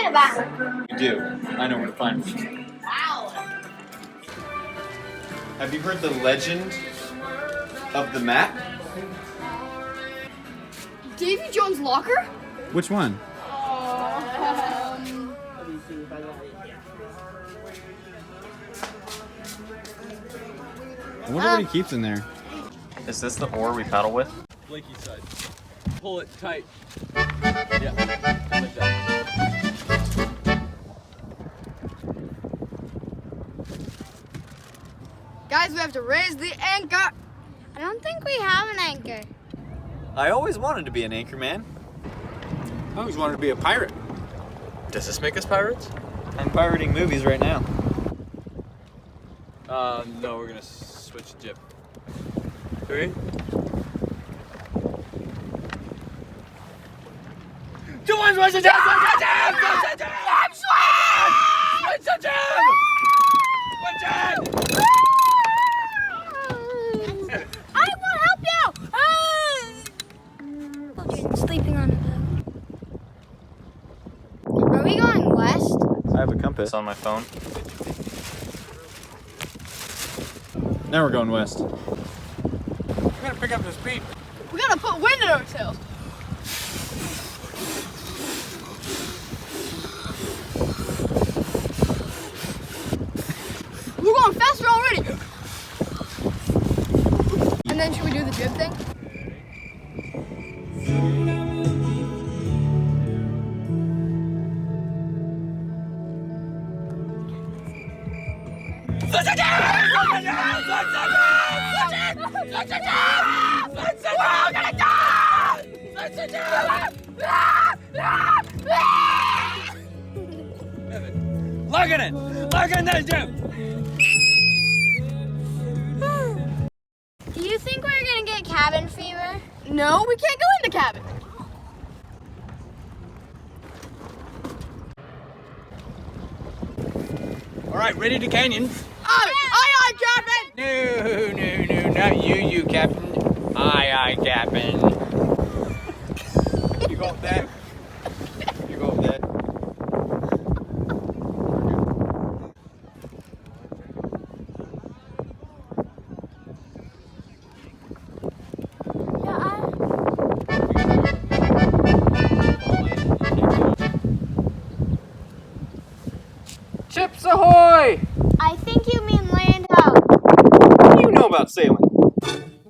forget about it. You do. I know where to find it. Wow. Have you heard the legend of the map? Davy Jones' locker? Which one? I wonder what he keeps in there. Is this the oar we paddle with? Blinky side. Pull it tight. Yeah, like that. Guys, we have to raise the anchor. I don't think we have an anchor. I always wanted to be an anchor man. I always wanted to be a pirate. Does this make us pirates? I'm pirating movies right now. No, we're gonna switch dip. 3. 2, 1, switch the dip! Switch the dip! Switch the dip! Switch the dip! Switch it! I will help you! Children sleeping on a boat. Are we going west? I have a compass on my phone. Now we're going west. We gotta pick up the speed. We gotta put wind in our sails. We're going faster already. And then should we do the jib thing? Look at it! Look at that jump! Do you think we're gonna get cabin fever? No, we can't go in the cabin. All right, ready to canyon? Aye, Captain. No, not you, Captain. Aye, Captain. You go up that. You go up that. Chips ahoy! I think you mean land out. What do you know about sailing?